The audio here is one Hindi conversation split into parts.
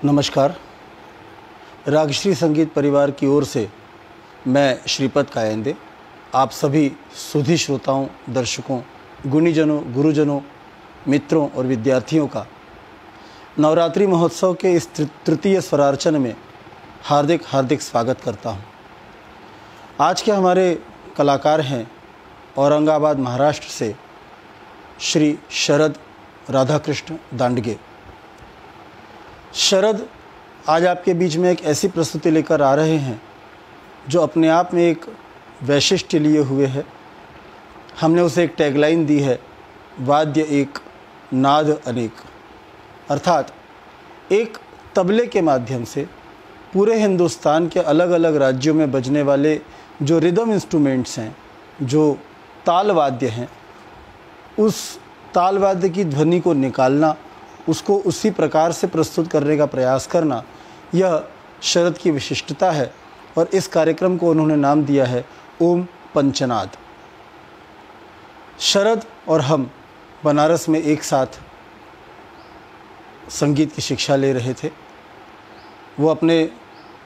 नमस्कार। रागश्री संगीत परिवार की ओर से मैं श्रीपद कायंदे आप सभी सुधी श्रोताओं, दर्शकों, गुणीजनों, गुरुजनों, मित्रों और विद्यार्थियों का नवरात्रि महोत्सव के इस तृतीय स्वरार्चन में हार्दिक हार्दिक स्वागत करता हूं। आज के हमारे कलाकार हैं औरंगाबाद महाराष्ट्र से श्री शरद राधाकृष्ण दांडगे। शरद आज आपके बीच में एक ऐसी प्रस्तुति लेकर आ रहे हैं जो अपने आप में एक वैशिष्ट्य लिए हुए है। हमने उसे एक टैगलाइन दी है, वाद्य एक नाद अनेक। अर्थात एक तबले के माध्यम से पूरे हिंदुस्तान के अलग अलग राज्यों में बजने वाले जो रिदम इंस्ट्रूमेंट्स हैं, जो ताल वाद्य हैं, उस ताल वाद्य की ध्वनि को निकालना, उसको उसी प्रकार से प्रस्तुत करने का प्रयास करना, यह शरद की विशिष्टता है। और इस कार्यक्रम को उन्होंने नाम दिया है ओम पंचनाद। शरद और हम बनारस में एक साथ संगीत की शिक्षा ले रहे थे। वो अपने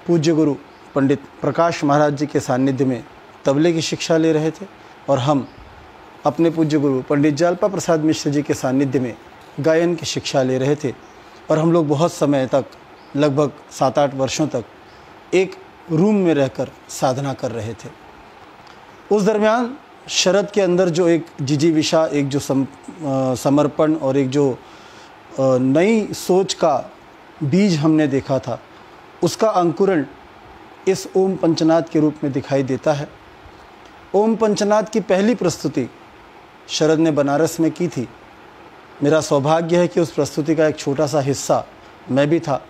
पूज्य गुरु पंडित प्रकाश महाराज जी के सानिध्य में तबले की शिक्षा ले रहे थे और हम अपने पूज्य गुरु पंडित जालपा प्रसाद मिश्र जी के सानिध्य में गायन की शिक्षा ले रहे थे। और हम लोग बहुत समय तक, लगभग 7-8 वर्षों तक एक रूम में रहकर साधना कर रहे थे। उस दरमियान शरद के अंदर जो एक जिजीविषा, एक जो समर्पण और एक जो नई सोच का बीज हमने देखा था, उसका अंकुरण इस ओम पंचनाद के रूप में दिखाई देता है। ओम पंचनाद की पहली प्रस्तुति शरद ने बनारस में की थी। मेरा सौभाग्य है कि उस प्रस्तुति का एक छोटा सा हिस्सा मैं भी था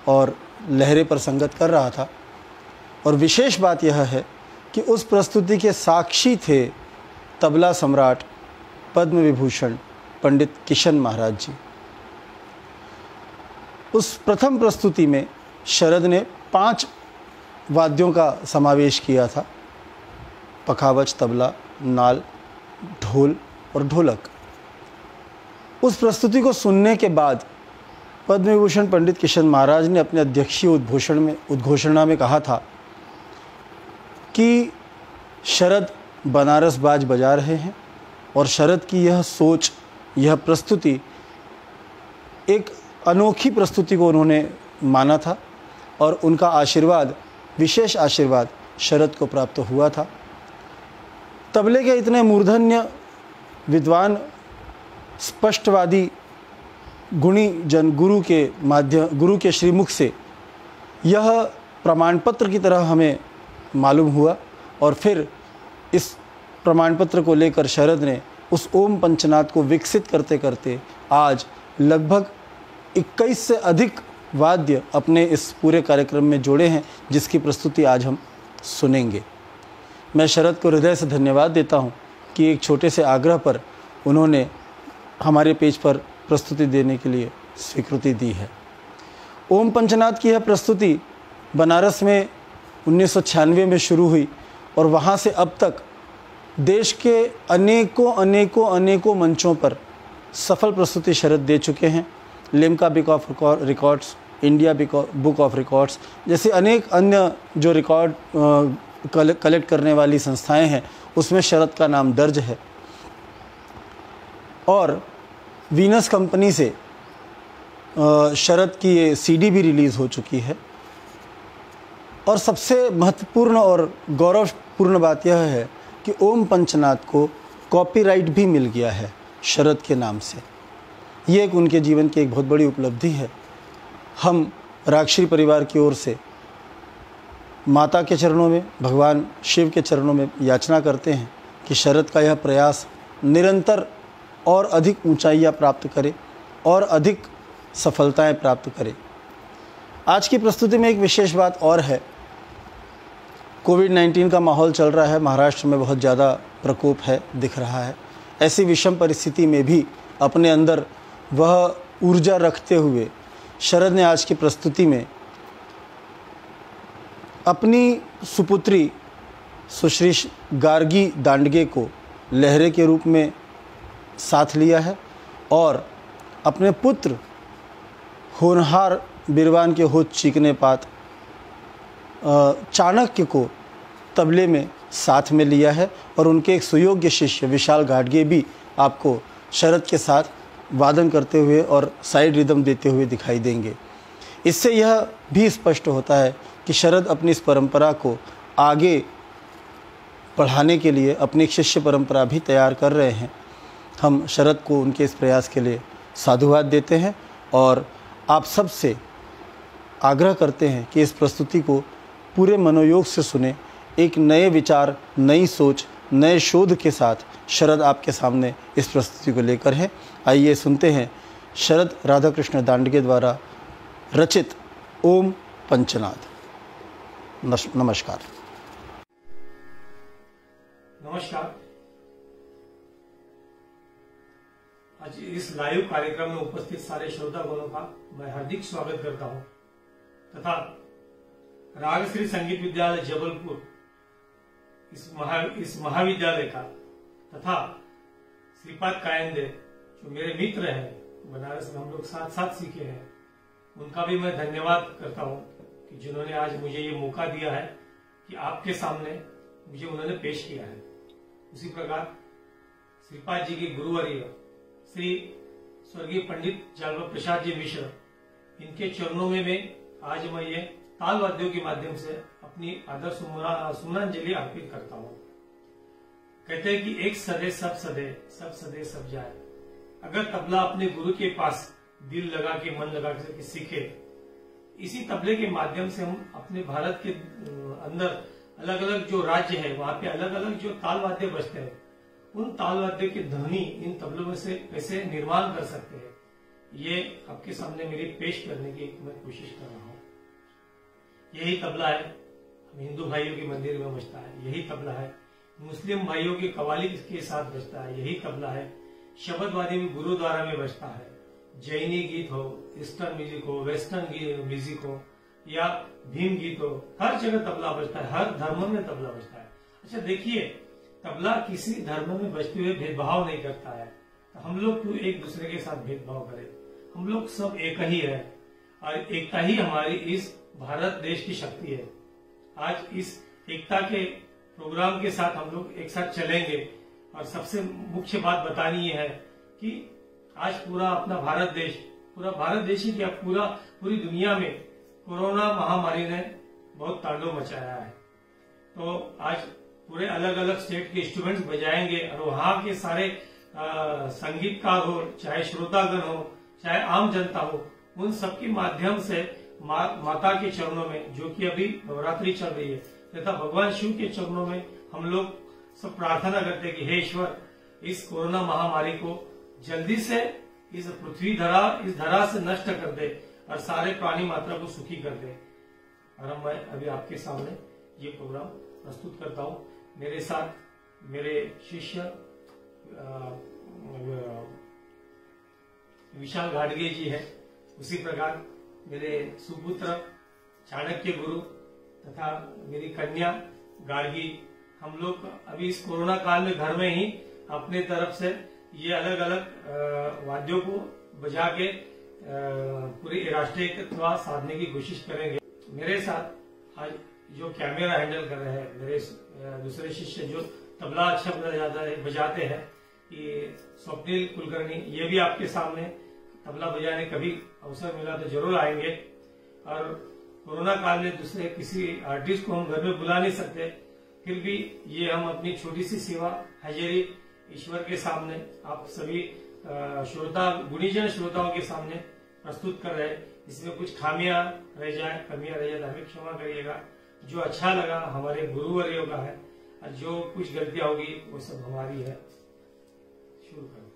और लहरे पर संगत कर रहा था। और विशेष बात यह है कि उस प्रस्तुति के साक्षी थे तबला सम्राट पद्म विभूषण पंडित किशन महाराज जी। उस प्रथम प्रस्तुति में शरद ने 5 वाद्यों का समावेश किया था: पखावज, तबला, नाल, ढोल और ढोलक। उस प्रस्तुति को सुनने के बाद पद्म विभूषण पंडित किशन महाराज ने अपने अध्यक्षीय उद्घोषणा में कहा था कि शरद बनारस बाज बजा रहे हैं और शरद की यह सोच, यह प्रस्तुति एक अनोखी प्रस्तुति को उन्होंने माना था और उनका आशीर्वाद, विशेष आशीर्वाद शरद को प्राप्त हुआ था। तबले के इतने मूर्धन्य, विद्वान, स्पष्टवादी गुणी जन गुरु के श्रीमुख से यह प्रमाण पत्र की तरह हमें मालूम हुआ। और फिर इस प्रमाण पत्र को लेकर शरद ने उस ओम पंचनाद को विकसित करते करते आज लगभग 21 से अधिक वाद्य अपने इस पूरे कार्यक्रम में जोड़े हैं, जिसकी प्रस्तुति आज हम सुनेंगे। मैं शरद को हृदय से धन्यवाद देता हूं कि एक छोटे से आग्रह पर उन्होंने हमारे पेज पर प्रस्तुति देने के लिए स्वीकृति दी है। ओम पंचनाद की यह प्रस्तुति बनारस में 1996 में शुरू हुई और वहाँ से अब तक देश के अनेकों मंचों पर सफल प्रस्तुति शरद दे चुके हैं। Limca book of records, India book of records जैसे अनेक अन्य जो रिकॉर्ड कलेक्ट करने वाली संस्थाएं हैं, उसमें शरद का नाम दर्ज है। और वीनस कंपनी से शरद की ये सीडी भी रिलीज़ हो चुकी है। और सबसे महत्वपूर्ण और गौरवपूर्ण बात यह है कि ओम पंचनाद को कॉपीराइट भी मिल गया है शरद के नाम से। ये एक उनके जीवन की एक बहुत बड़ी उपलब्धि है। हम रागश्री परिवार की ओर से माता के चरणों में, भगवान शिव के चरणों में याचना करते हैं कि शरद का यह प्रयास निरंतर और अधिक ऊंचाइयां प्राप्त करे और अधिक सफलताएं प्राप्त करे। आज की प्रस्तुति में एक विशेष बात और है। कोविड-19 का माहौल चल रहा है, महाराष्ट्र में बहुत ज़्यादा प्रकोप है, दिख रहा है। ऐसी विषम परिस्थिति में भी अपने अंदर वह ऊर्जा रखते हुए शरद ने आज की प्रस्तुति में अपनी सुपुत्री सुश्री गार्गी दांडगे को लहरे के रूप में साथ लिया है और अपने पुत्र होनहार बिरवान के होत चीकने पात चाणक्य को तबले में साथ में लिया है और उनके एक सुयोग्य शिष्य विशाल घाटगे भी आपको शरद के साथ वादन करते हुए और साइड रिदम देते हुए दिखाई देंगे। इससे यह भी स्पष्ट होता है कि शरद अपनी इस परंपरा को आगे बढ़ाने के लिए अपनी एक शिष्य परंपरा भी तैयार कर रहे हैं। हम शरद को उनके इस प्रयास के लिए साधुवाद देते हैं और आप सबसे आग्रह करते हैं कि इस प्रस्तुति को पूरे मनोयोग से सुने। एक नए विचार, नई सोच, नए शोध के साथ शरद आपके सामने इस प्रस्तुति को लेकर है। आइए सुनते हैं शरद राधाकृष्ण दांडगे द्वारा रचित ओम पंचनाद। नमस्कार। नमस्कार। आज इस लाइव कार्यक्रम में उपस्थित सारे श्रोतागणों का मैं हार्दिक स्वागत करता हूं तथा रागश्री संगीत विद्यालय जबलपुर इस महाविद्यालय का तथा श्रीपाद कायंदे जो मेरे मित्र हैं, बनारस में हम लोग साथ साथ सीखे हैं, उनका भी मैं धन्यवाद करता हूं कि जिन्होंने आज मुझे ये मौका दिया है कि आपके सामने मुझे उन्होंने पेश किया है। उसी प्रकार श्रीपाद जी के गुरुवर्य श्री स्वर्गीय पंडित जालवा प्रसाद जी मिश्र, इनके चरणों में आज मैं ये ताल वाद्यों के माध्यम से अपनी आदर सुमनांजलि अर्पित करता हूँ। कहते हैं कि एक सदे सब सदे, सब सदे सब जाए। अगर तबला अपने गुरु के पास दिल लगा के, मन लगा के सीखे, इसी तबले के माध्यम से हम अपने भारत के अंदर अलग अलग जो राज्य है वहां पे अलग अलग जो ताल वाद्य बजते हैं, उन ताल वाद्य के ध्वनि इन तबलों में से कैसे निर्माण कर सकते हैं, ये आपके सामने मेरी पेश करने की मैं कोशिश कर रहा हूँ। यही तबला है हम हिंदू भाइयों के मंदिर में बजता है, यही तबला है मुस्लिम भाइयों के कवाली के साथ बजता है, यही तबला है शब्दवादी में गुरुद्वारा में बजता है। जैनी गीत हो, ईस्टर्न म्यूजिक हो, वेस्टर्न म्यूजिक हो या भीम गीत हो, हर जगह तबला बजता है, हर धर्म में तबला बजता है। अच्छा देखिए, तबला किसी धर्म में बजते हुए भेदभाव नहीं करता है। तो हम लोग क्यों एक दूसरे के साथ भेदभाव करें? हम लोग सब एक ही है और एकता ही हमारी इस भारत देश की शक्ति है। आज इस एकता के प्रोग्राम के साथ हम लोग एक साथ चलेंगे और सबसे मुख्य बात बतानी है कि आज पूरा अपना भारत देश ही क्या पूरी दुनिया में कोरोना महामारी ने बहुत तांडव मचाया है। तो आज पूरे अलग अलग स्टेट के इंस्ट्रूमेंट्स बजाएंगे और वहां के सारे संगीतकार हो, चाहे श्रोतागण हो, चाहे आम जनता हो, उन सबके माध्यम से माता के चरणों में, जो कि अभी नवरात्रि चल रही है, तथा भगवान शिव के चरणों में हम लोग सब प्रार्थना करते हैं कि हे ईश्वर, इस कोरोना महामारी को जल्दी से इस धरा से नष्ट कर दे और सारे प्राणी मात्रा को सुखी कर दे। और मैं अभी आपके सामने ये प्रोग्राम प्रस्तुत करता हूँ। मेरे साथ मेरे शिष्य विशाल घाटगे जी है, उसी प्रकार मेरे सुपुत्र चाणक्य गुरु तथा मेरी कन्या गार्गी। हम लोग अभी इस कोरोना काल में घर में ही अपने तरफ से ये अलग अलग वाद्यों को बजा के पूरी राष्ट्रीय एकता साधने की कोशिश करेंगे। मेरे साथ आज जो कैमरा हैंडल कर रहे हैं मेरे दूसरे शिष्य जो तबला अच्छा बजाते हैं, ये स्वप्निल कुलकर्णी, ये भी आपके सामने तबला बजाने कभी अवसर मिला तो जरूर आएंगे। और कोरोना काल में दूसरे किसी आर्टिस्ट को हम घर में बुला नहीं सकते, फिर भी ये हम अपनी छोटी सी सेवा हाजिरी ईश्वर के सामने, आप सभी गुणीजन श्रोताओं के सामने प्रस्तुत कर रहे हैं। इसमें कुछ खामियां रह जाए, कमियां रह जाए तो हमें क्षमा करिएगा। जो अच्छा लगा हमारे गुरुवर्यों का है और जो कुछ गलतियां होगी वो सब हमारी है। शुरू करते हैं।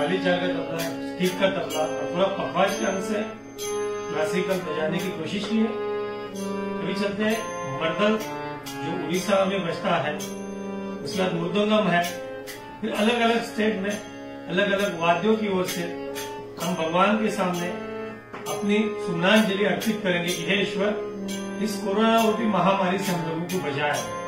खाली जगह तबला ठीक का तबला और थोड़ा पखवाज के अंग से क्लासिकल बजाने की कोशिश की है। अभी चलते हैं मर्दल जो उड़ीसा में बजता है, उसके बाद मृदंगम है। फिर अलग अलग स्टेट में अलग अलग वाद्यों की ओर से हम भगवान के सामने अपनी सुमनांजलि अर्पित करेंगे कि हे ईश्वर, इस कोरोना रूपी महामारी से हम लोगों को बचाए।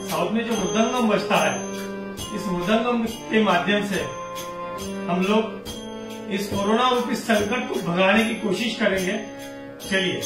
साउथ में जो मृदंगम बजता है, इस मृदंगम के माध्यम से हम लोग इस कोरोना रूपी संकट को भगाने की कोशिश करेंगे। चलिए।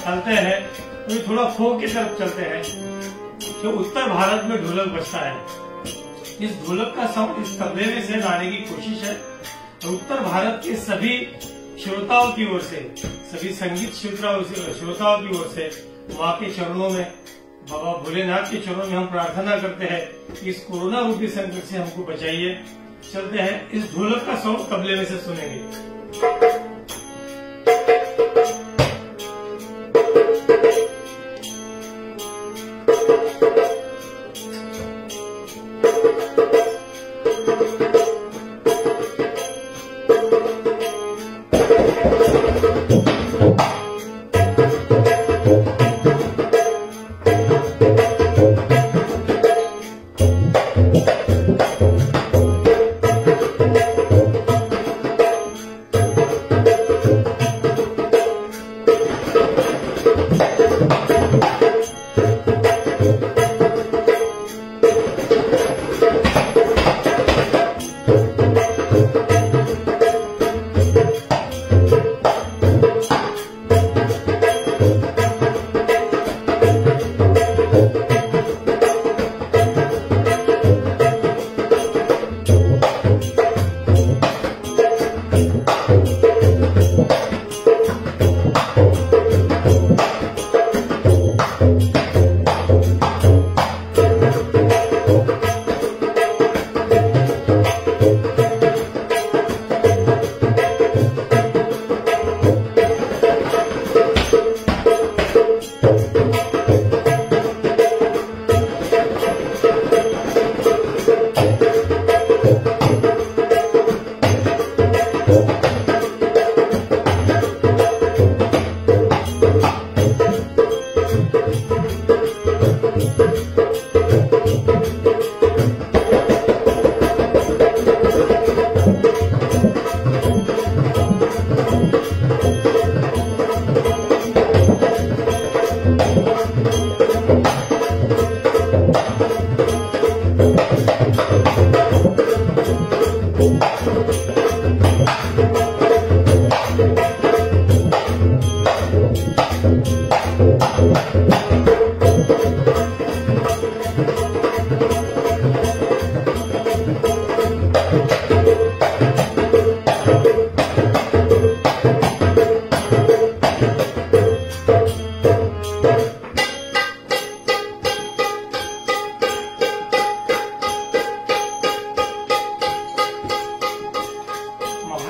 चलते हैं तो थोड़ा फोक की तरफ चलते हैं। जो उत्तर भारत में ढोलक बजता है, इस ढोलक का साउंड इस तबले में से लाने की कोशिश है। तो उत्तर भारत के सभी श्रोताओं की ओर से, सभी संगीत श्रोताओं की ओर से माँ के चरणों में, बाबा भोलेनाथ के चरणों में हम प्रार्थना करते हैं कि इस कोरोना रूपी संकट से हमको बचाइए। चलते हैं, इस ढोलक का साउंड तबले में से सुनेंगे।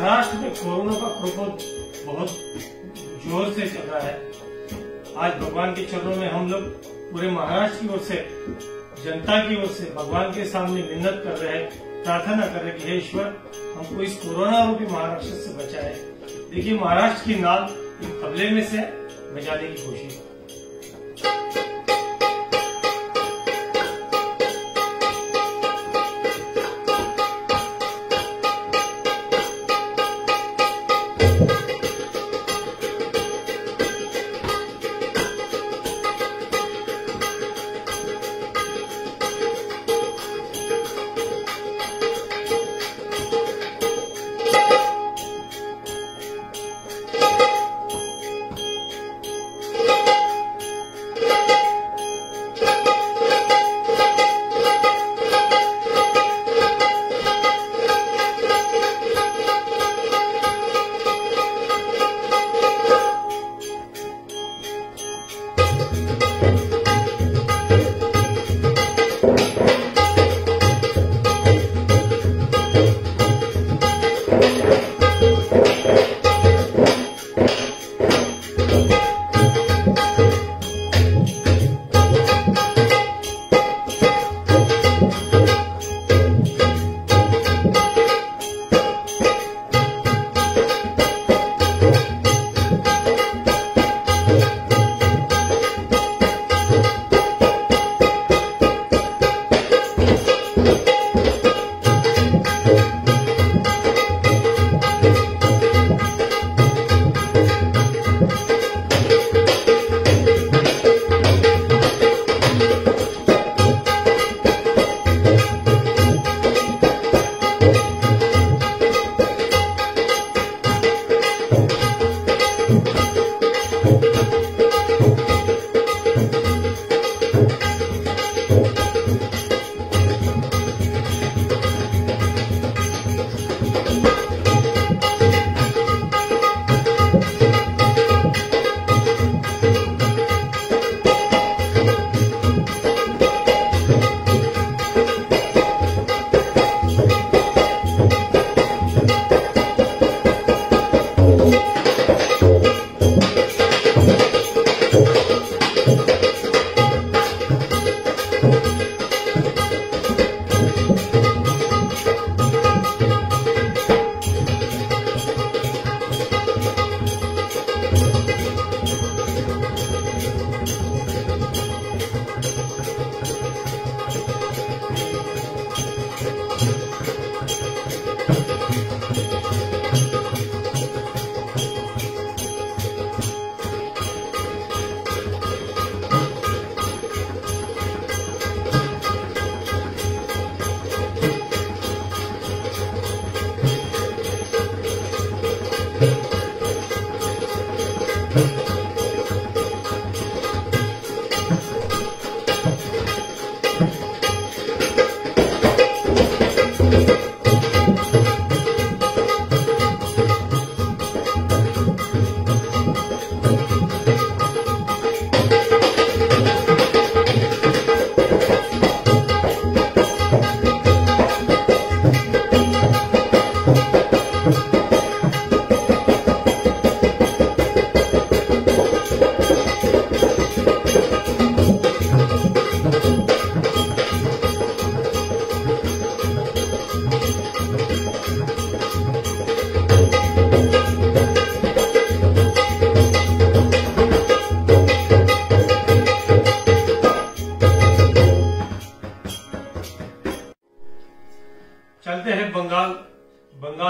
महाराष्ट्र में कोरोना का प्रकोप बहुत जोर से चल रहा है। आज भगवान के चरणों में हम लोग पूरे महाराष्ट्र की ओर से, जनता की ओर से भगवान के सामने मिन्नत कर रहे हैं, प्रार्थना कर रहे हैं कि हे ईश्वर हमको इस कोरोना रूपी महाराष्ट्र से बचाए। देखिए महाराष्ट्र की नाल इन तबले में से बजाने की कोशिश।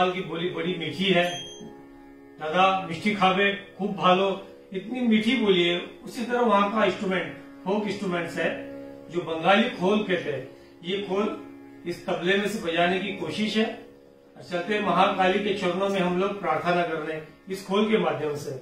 बंगाल की बोली बड़ी मीठी है, दादा मिष्टी खावे खूब भालो, इतनी मीठी बोली है। उसी तरह वहां का इंस्ट्रूमेंट फोक इंस्ट्रूमेंट्स है जो बंगाली खोल कहते हैं। ये खोल इस तबले में से बजाने की कोशिश है। चलते महाकाली के चरणों में हम लोग प्रार्थना करने इस खोल के माध्यम से।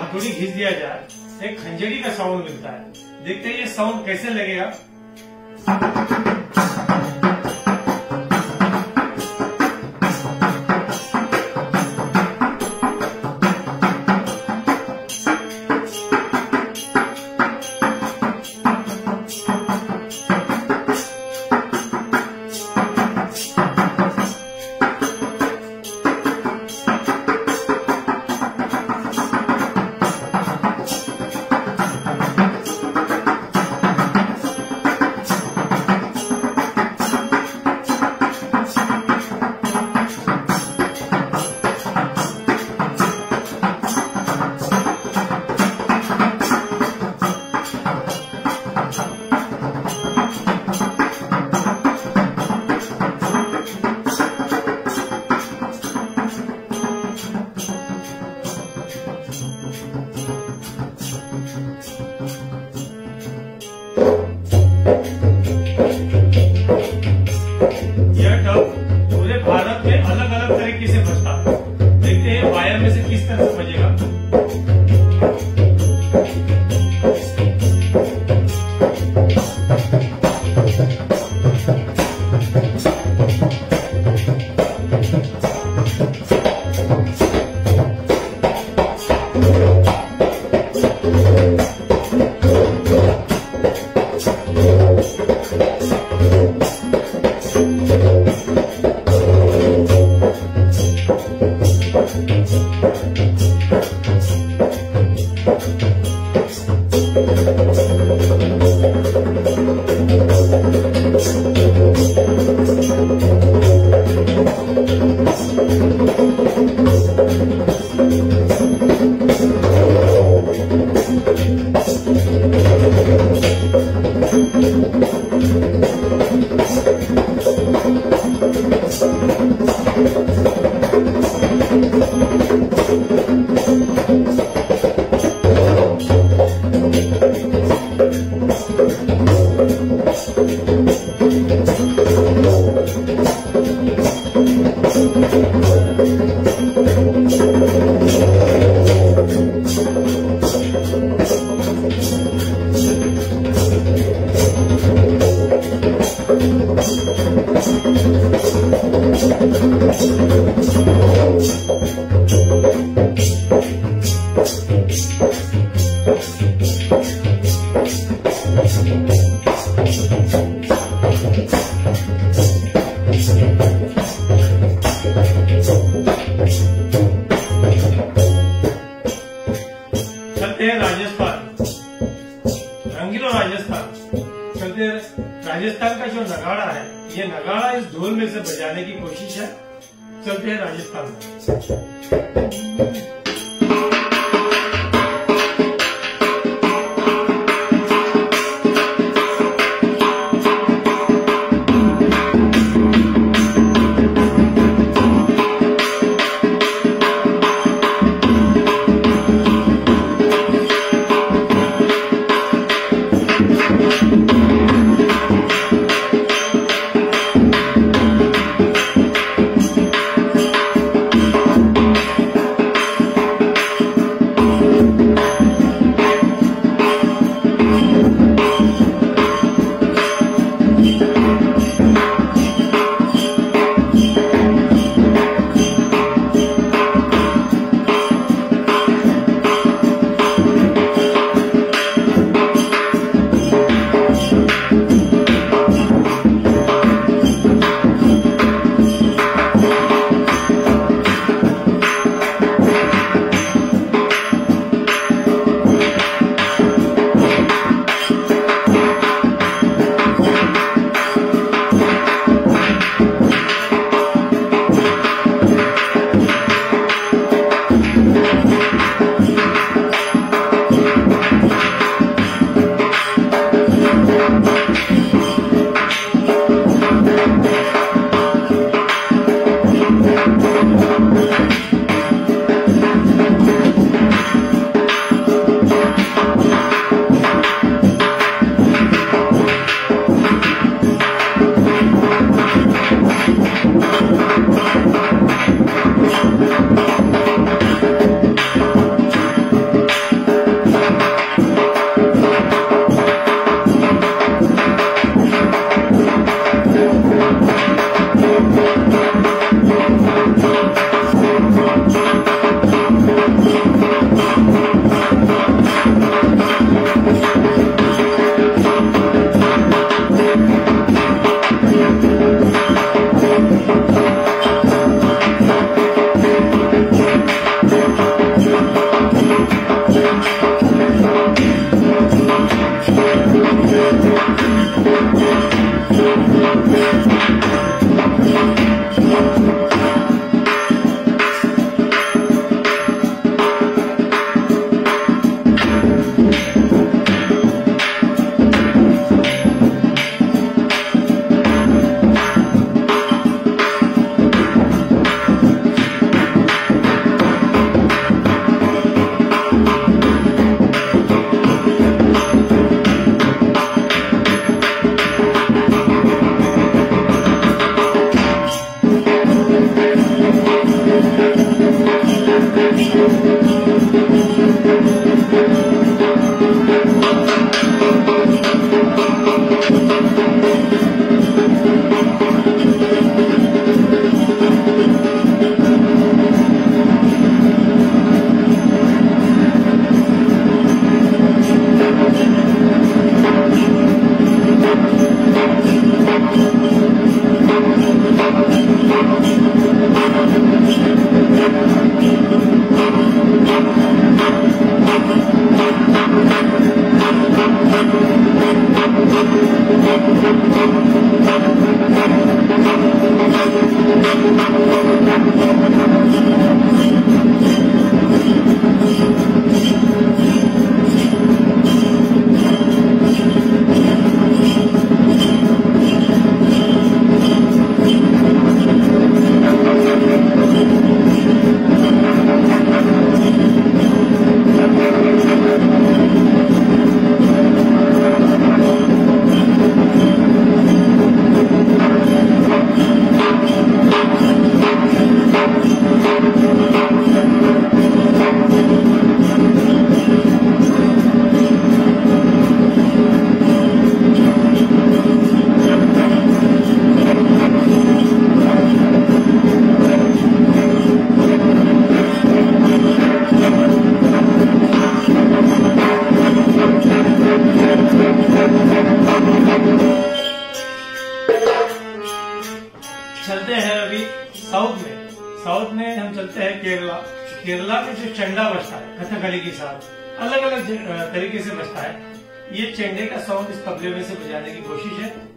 हथौड़ी खींच दिया जाए एक खंजरी का साउंड मिलता है। देखते हैं ये साउंड कैसे लगेगा। पूरे भारत में अलग अलग तरीके से बजता है। देखते हैं वायर में से किस तरह से बजेगा। राजस्थान का जो नगाड़ा है, ये नगाड़ा इस ढोल में से बजाने की कोशिश है। चलते हैं राजस्थान में। चलते हैं अभी साउथ में हम चलते हैं केरला में जो चंडा बजता है कथकली के साथ अलग अलग तरीके से बजता है। ये चंडे का साउंड इस तबले में से बजाने की कोशिश है।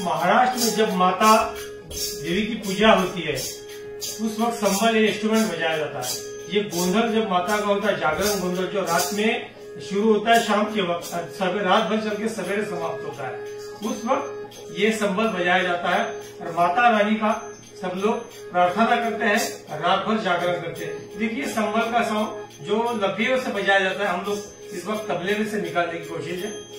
महाराष्ट्र में जब माता देवी की पूजा होती है उस वक्त संबल ये इंस्ट्रूमेंट बजाया जाता है। ये गोंधल जब माता का होता है, जागरण गोंधल जो रात में शुरू होता है शाम के वक्त, रात भर चल के सवेरे समाप्त होता है, उस वक्त ये संबल बजाया जाता है और माता रानी का सब लोग प्रार्थना करते हैं, रात भर जागरण करते हैं। देखिए संबल का साउंड जो लकड़ियों से बजाया जाता है, हम लोग इस वक्त तबले में से निकालने की कोशिश है।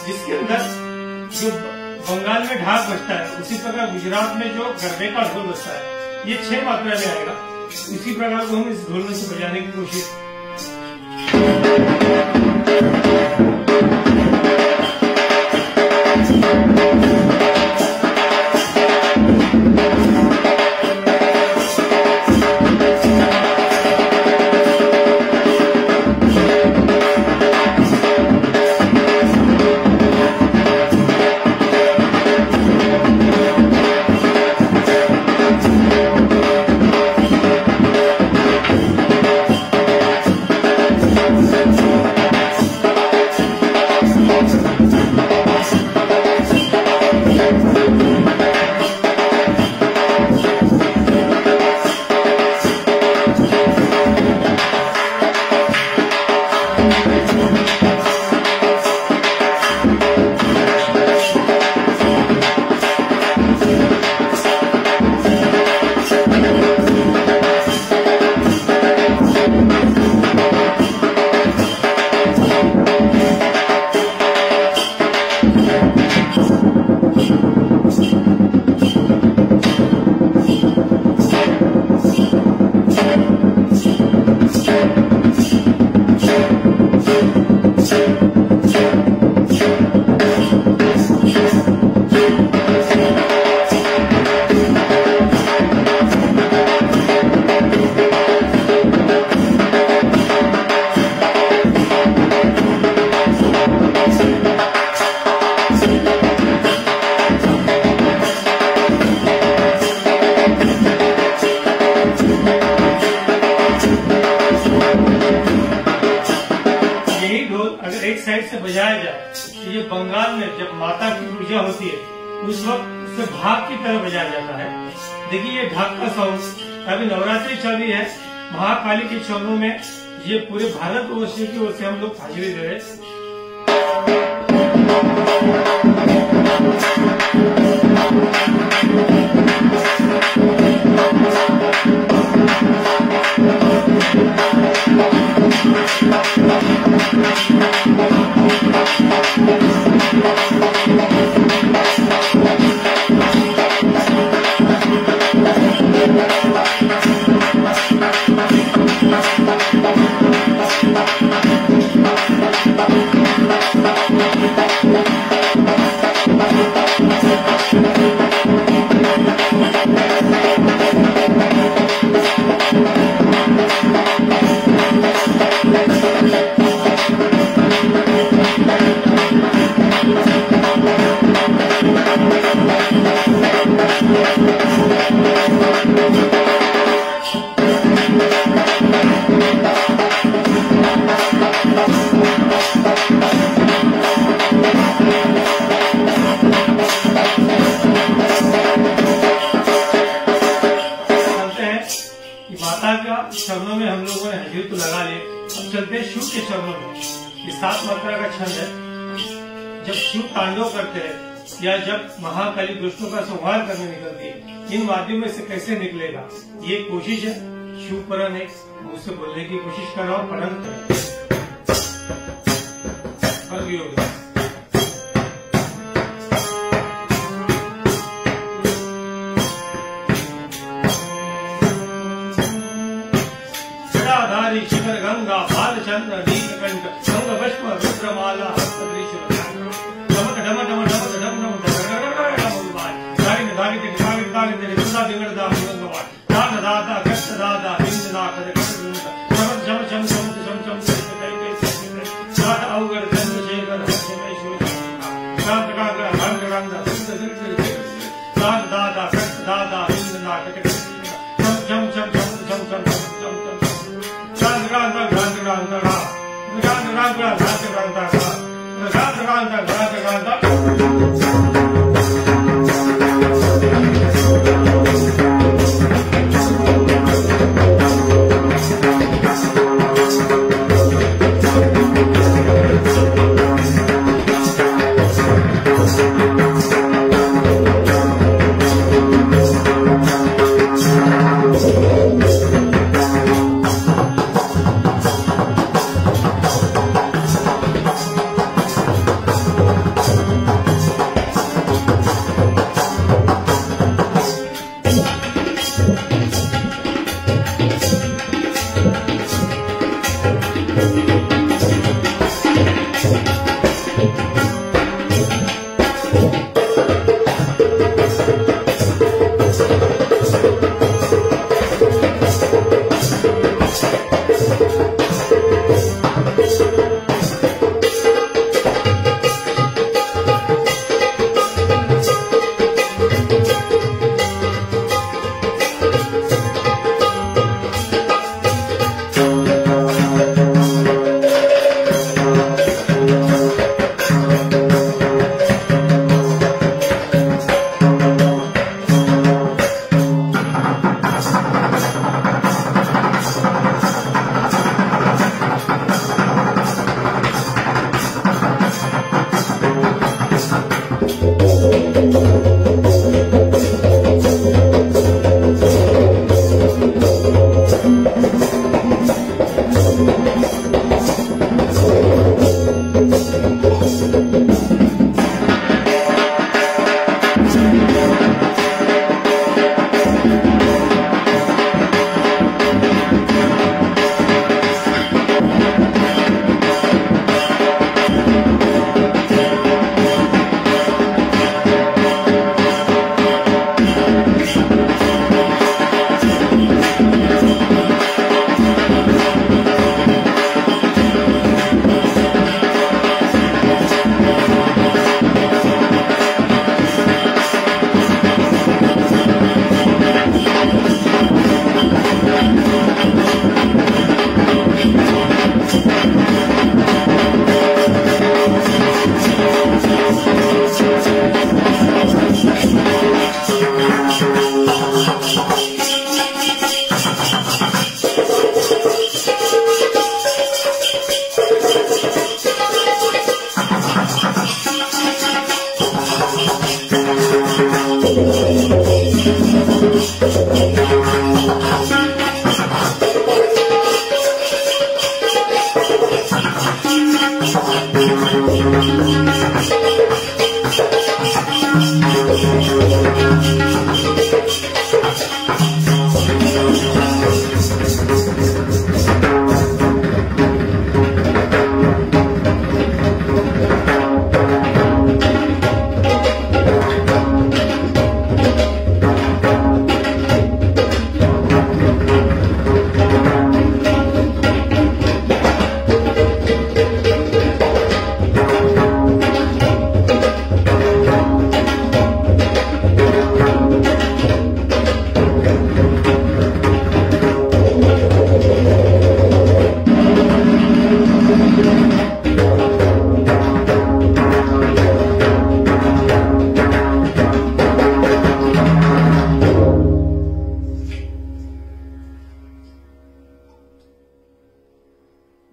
जिसके अंदर जो बंगाल में ढाक बजता है उसी प्रकार गुजरात में जो गरबे का ढोल बजता है, ये 6 मात्रा में आएगा। इसी प्रकार को हम इस ढोल में से बजाने की कोशिश। एक साइड से बजाया जाए तो ये बंगाल में जब माता की पूजा होती है उस वक्त उसे भाग की तरह बजाया जाता है। देखिए ये ढाक का साउंड अभी नवरात्रि चल रही है, महाकाली के चरणों में ये पूरे भारतवर्ष की ओर से हम लोग हाजिरी दे रहे हैं। चरणों में हम लोगों ने हाजिरी तो लगा ली, अब चलते हैं शिव के चरणों में। ये 7 मात्रा का छंद है। जब शिव तांडव करते हैं या जब महाकाली दुष्टों का संहार करने निकलती है, इन वाद्यों में से कैसे निकलेगा, ये कोशिश है। शिव परन है, मुझसे बोलने की कोशिश कर रहा हूँ, पठन करें। जटाधारी शिखर गंगा भालचंद्र नीलकंठ गंग भस्म रुद्रमाला डमक डम डम डमक डम डम धागिन धागिन धागिन धागिन सुधा दिगड़ दा मंगवार दादा दादा कष्ट दादा हिंद ना कर शम शम शम शम शम शम कई कई सात अवगढ़ चंद्रशेखर हर्षमेश्वर शांत कांग्रा रंग रंग दादा दादा कष्ट दादा हिंद ना कर शम शम शम शम शम शम शम शांत कांग्रा शांत कांग्रा शांत कांग्रा शांत कांग्रा शांत कांग्रा शांत कांग्रा।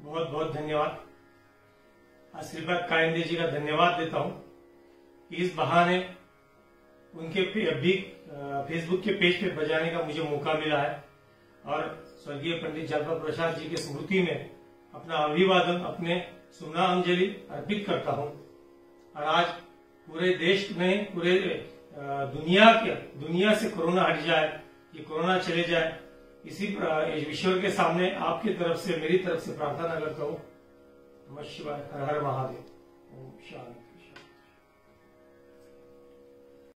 बहुत बहुत धन्यवाद। श्रीपाद कायंदे जी का धन्यवाद देता हूं कि इस बहाने उनके फेसबुक के पेज पे बजाने का मुझे मौका मिला है और स्वर्गीय पंडित जलपा प्रसाद जी की स्मृति में अपना अभिवादन, अपने सुमनांजलि अर्पित करता हूं। और आज पूरे देश में, पूरे दुनिया से कोरोना हट जाए, ये कोरोना चले जाए, इसी ईश्वर के सामने आपकी तरफ से, मेरी तरफ से प्रार्थना करता हूं। नमः शिवाय। हर हर महादेव। ओम शांति।